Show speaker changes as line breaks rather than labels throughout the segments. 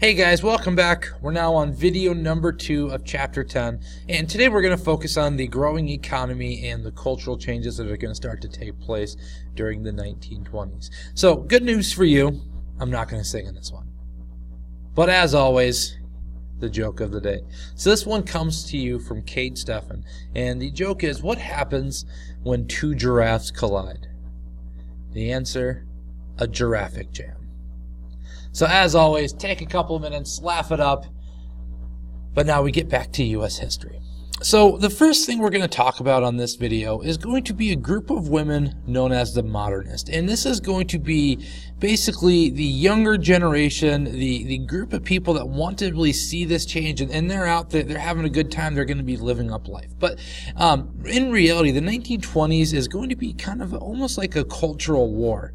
Hey guys, welcome back. We're now on video number 2 of chapter 10, and today we're going to focus on the growing economy and the cultural changes that are going to start to take place during the 1920s. So, good news for you, I'm not going to sing in this one. But as always, the joke of the day. So this one comes to you from Kate Steffen, and the joke is, what happens when two giraffes collide? The answer, a giraffic jam. So as always, take a couple of minutes, laugh it up, but now we get back to U.S. history. So the first thing we're going to talk about on this video is going to be a group of women known as the Modernists. And this is going to be basically the younger generation, the group of people that want to really see this change, and they're out there, they're having a good time, they're going to be living up life. But in reality, the 1920s is going to be kind of almost like a cultural war.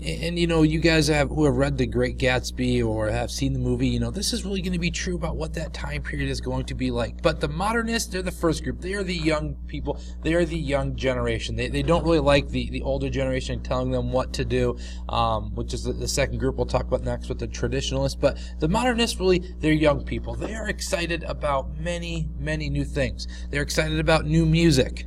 And you know, you guys who have read The Great Gatsby or have seen the movie, you know, this is really going to be true about what that time period is going to be like. But the Modernists, they're the first group. They are the young people. They are the young generation. They don't really like the older generation telling them what to do, which is the second group we'll talk about next with the Traditionalists. But the Modernists, really, they're young people. They are excited about many, many new things. They're excited about new music.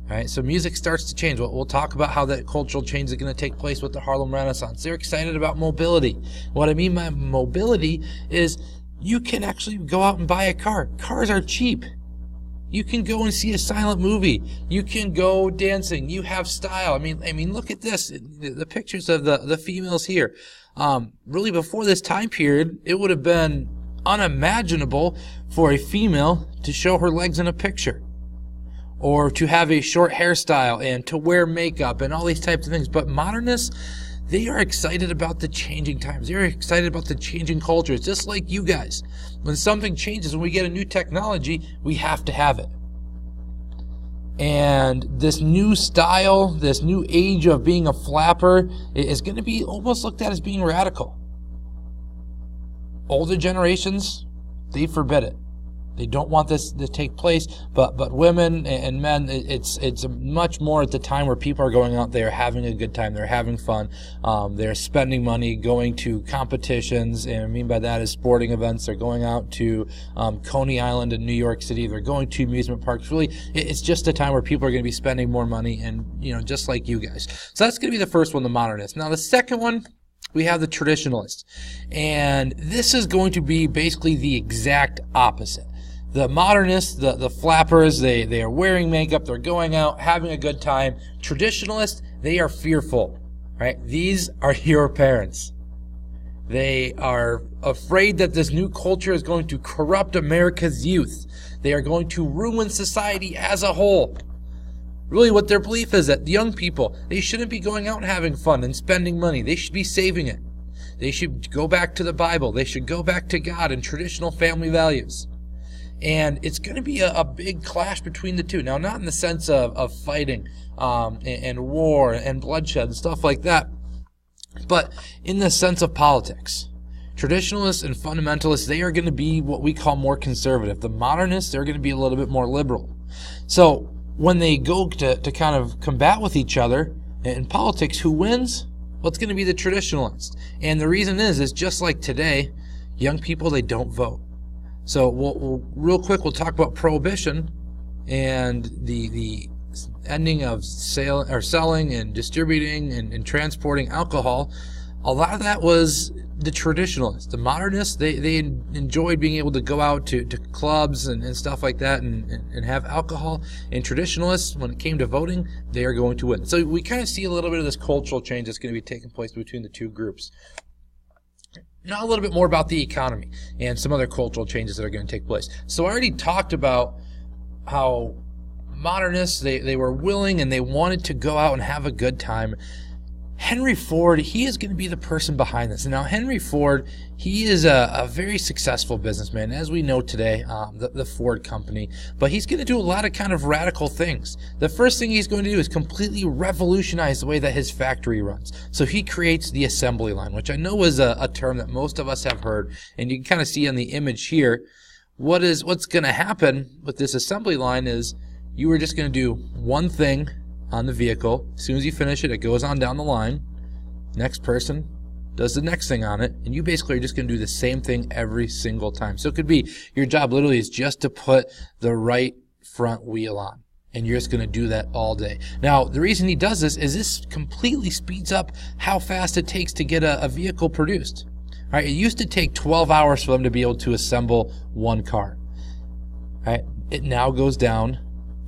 All right, so music starts to change. We'll talk about how that cultural change is going to take place with the Harlem Renaissance. They're excited about mobility. What I mean by mobility is you can actually go out and buy a car. Cars are cheap. You can go and see a silent movie. You can go dancing. You have style. I mean, look at this. The pictures of the females here. Really, before this time period, it would have been unimaginable for a female to show her legs in a picture, or to have a short hairstyle and to wear makeup and all these types of things. But Modernists, they are excited about the changing times. They're excited about the changing cultures, just like you guys. When something changes, when we get a new technology, we have to have it. And this new style, this new age of being a flapper is going to be almost looked at as being radical. Older generations, they forbid it. They don't want this to take place, but women and men, it's much more at the time where people are going out there having a good time. They're having fun. They're spending money, going to competitions, and I mean by that is sporting events. They're going out to Coney Island in New York City. They're going to amusement parks. Really, it's just a time where people are going to be spending more money, and you know, just like you guys. So that's going to be the first one, the Modernists. Now the second one, we have the Traditionalists, and this is going to be basically the exact opposite. The Modernists, the flappers, they are wearing makeup, they're going out, having a good time. Traditionalists, they are fearful, right? These are your parents. They are afraid that this new culture is going to corrupt America's youth. They are going to ruin society as a whole. Really, what their belief is that young people, they shouldn't be going out and having fun and spending money. They should be saving it. They should go back to the Bible. They should go back to God and traditional family values. And it's going to be a big clash between the two. Now, not in the sense of fighting and war and bloodshed and stuff like that, but in the sense of politics. Traditionalists and fundamentalists, they are going to be what we call more conservative. The Modernists, they're going to be a little bit more liberal. So when they go to kind of combat with each other in politics, who wins? Well, it's going to be the Traditionalists. And the reason is just like today, young people, they don't vote. So we'll real quick, we'll talk about Prohibition and the ending of selling and distributing and transporting alcohol. A lot of that was the Traditionalists. The Modernists, they enjoyed being able to go out to clubs and stuff like that and have alcohol. And Traditionalists, when it came to voting, they are going to win. So we kind of see a little bit of this cultural change that's going to be taking place between the two groups. Now a little bit more about the economy and some other cultural changes that are going to take place. So I already talked about how Modernists, they were willing and they wanted to go out and have a good time. Henry Ford, he is going to be the person behind this. And now Henry Ford, he is a very successful businessman, as we know today, the Ford company. But he's going to do a lot of kind of radical things. The first thing he's going to do is completely revolutionize the way that his factory runs. So he creates the assembly line, which I know is a term that most of us have heard. And you can kind of see on the image here, what's going to happen with this assembly line is you are just going to do one thing on the vehicle. As soon as you finish it, it goes on down the line. Next person, does the next thing on it, and you basically are just going to do the same thing every single time. So it could be your job literally is just to put the right front wheel on, and you're just going to do that all day. Now, the reason he does this is this completely speeds up how fast it takes to get a vehicle produced. All right, it used to take 12 hours for them to be able to assemble one car. All right, it now goes down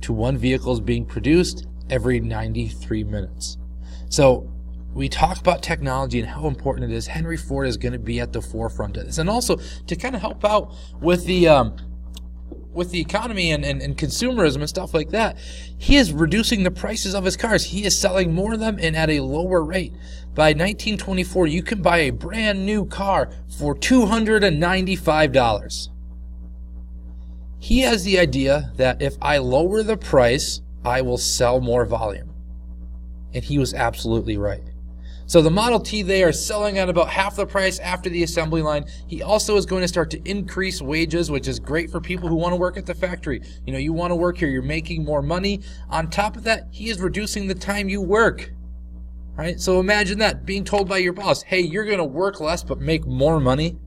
to one vehicle is being produced every 93 minutes. So we talk about technology and how important it is. Henry Ford is going to be at the forefront of this. And also to kind of help out with the economy and consumerism and stuff like that, he is reducing the prices of his cars. He is selling more of them and at a lower rate. By 1924, you can buy a brand new car for $295. He has the idea that if I lower the price, I will sell more volume. And he was absolutely right. So the Model T, they are selling at about half the price after the assembly line. He also is going to start to increase wages, which is great for people who want to work at the factory. You know, you want to work here, you're making more money. On top of that, he is reducing the time you work. Right? So imagine that, being told by your boss, hey, you're going to work less but make more money.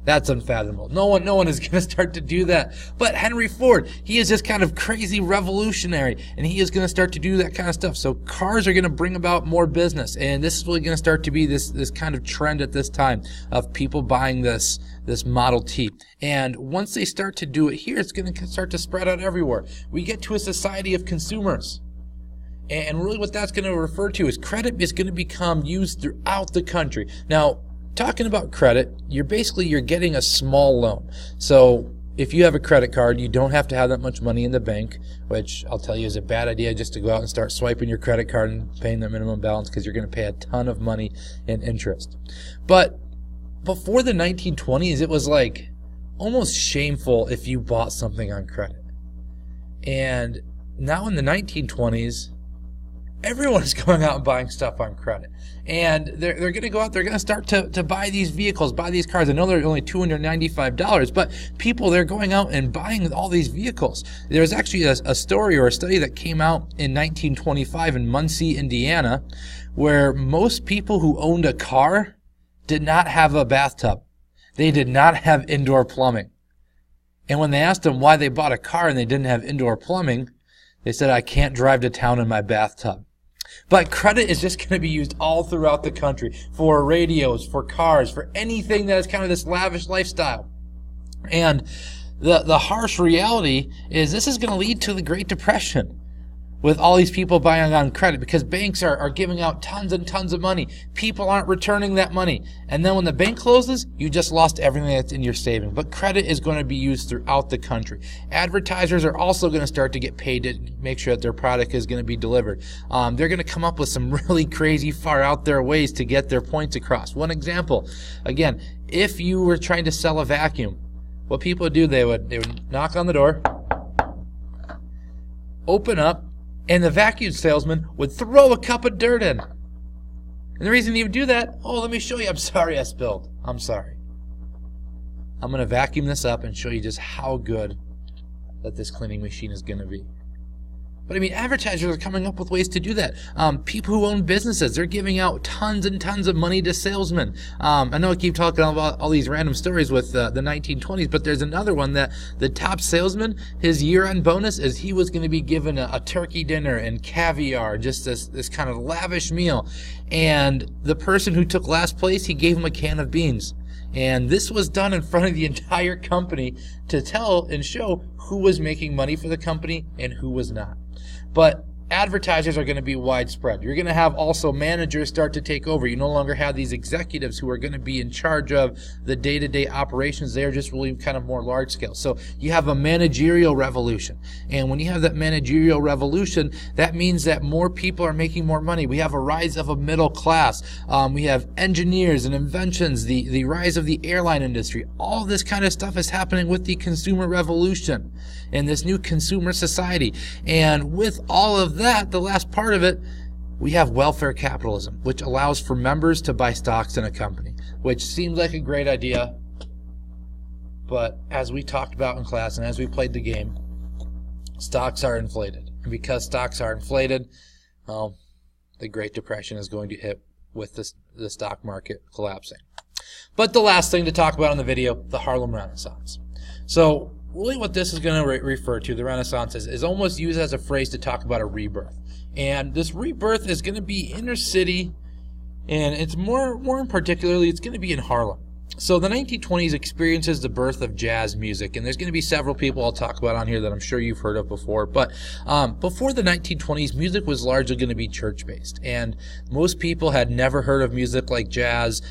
That's unfathomable. No one is going to start to do that. But Henry Ford, he is just kind of crazy revolutionary, and he is going to start to do that kind of stuff. So cars are going to bring about more business, and this is really going to start to be this kind of trend at this time of people buying this Model T. And once they start to do it here, it's going to start to spread out everywhere. We get to a society of consumers. And really what that's going to refer to is credit is going to become used throughout the country. Now, talking about credit, you're getting a small loan. So if you have a credit card, you don't have to have that much money in the bank, which I'll tell you is a bad idea, just to go out and start swiping your credit card and paying the minimum balance, because you're going to pay a ton of money in interest. But before the 1920s, it was like almost shameful if you bought something on credit. And now in the 1920s, everyone is going out and buying stuff on credit. And they're going to go out, they're going to start to buy these vehicles, buy these cars. I know they're only $295, but people, they're going out and buying all these vehicles. There's actually a story or a study that came out in 1925 in Muncie, Indiana, where most people who owned a car did not have a bathtub. They did not have indoor plumbing. And when they asked them why they bought a car and they didn't have indoor plumbing, they said, I can't drive to town in my bathtub. But credit is just going to be used all throughout the country for radios, for cars, for anything that is kind of this lavish lifestyle. And the harsh reality is this is going to lead to the Great Depression with all these people buying on credit, because banks are giving out tons and tons of money. People aren't returning that money. And then when the bank closes, you just lost everything that's in your savings. But credit is going to be used throughout the country. Advertisers are also going to start to get paid to make sure that their product is going to be delivered. They're going to come up with some really crazy, far out there ways to get their points across. One example, again, if you were trying to sell a vacuum, what people would do, they would knock on the door, open up, and the vacuum salesman would throw a cup of dirt in. And the reason he would do that, oh, let me show you. I'm sorry I spilled. I'm sorry. I'm going to vacuum this up and show you just how good that this cleaning machine is going to be. But I mean, advertisers are coming up with ways to do that. People who own businesses, they're giving out tons and tons of money to salesmen. I know I keep talking about all these random stories with the 1920s, but there's another one that the top salesman, his year-end bonus is he was going to be given a turkey dinner and caviar, just this kind of lavish meal. And the person who took last place, he gave him a can of beans. And this was done in front of the entire company to tell and show who was making money for the company and who was not. But advertisers are going to be widespread. You're going to have also managers start to take over. You no longer have these executives who are going to be in charge of the day-to-day operations. They're just really kind of more large scale. So you have a managerial revolution. And when you have that managerial revolution, that means that more people are making more money. We have a rise of a middle class. We have engineers and inventions, the rise of the airline industry. All this kind of stuff is happening with the consumer revolution and this new consumer society. And with all of that, the last part of it, we have welfare capitalism, which allows for members to buy stocks in a company, which seems like a great idea. But as we talked about in class and as we played the game, stocks are inflated. And because stocks are inflated, well, the Great Depression is going to hit with the stock market collapsing. But the last thing to talk about in the video, the Harlem Renaissance. So really what this is going to refer to, the Renaissance, is almost used as a phrase to talk about a rebirth. And this rebirth is going to be inner city, and it's more in particularly, it's going to be in Harlem. So the 1920s experiences the birth of jazz music, and there's going to be several people I'll talk about on here that I'm sure you've heard of before. But before the 1920s, music was largely going to be church-based, and most people had never heard of music like jazz,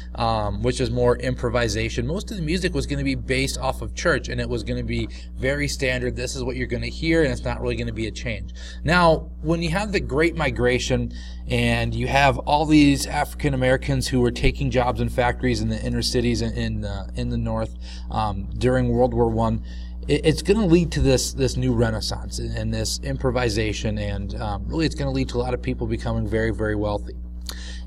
which is more improvisation. Most of the music was going to be based off of church, and it was going to be very standard. This is what you're going to hear, and it's not really going to be a change. Now, when you have the Great Migration, and you have all these African Americans who were taking jobs in factories in the inner cities in the North during World War I, it's going to lead to this new renaissance and this improvisation, and really it's going to lead to a lot of people becoming very, very wealthy.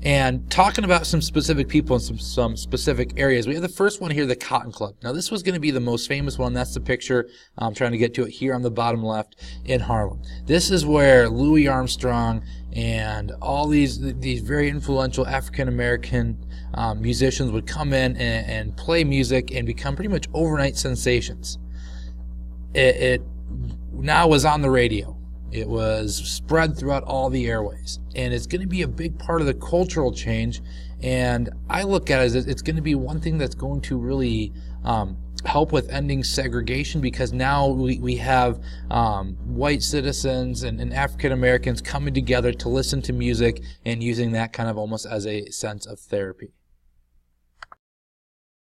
And talking about some specific people in some specific areas, we have the first one here, the Cotton Club. Now this was going to be the most famous one. That's the picture. I'm trying to get to it here on the bottom left in Harlem. This is where Louis Armstrong and all these very influential African American musicians would come in and play music and become pretty much overnight sensations. It now was on the radio. It was spread throughout all the airways, and it's going to be a big part of the cultural change. And I look at it as it's going to be one thing that's going to really help with ending segregation, because now we have white citizens and African Americans coming together to listen to music and using that kind of almost as a sense of therapy.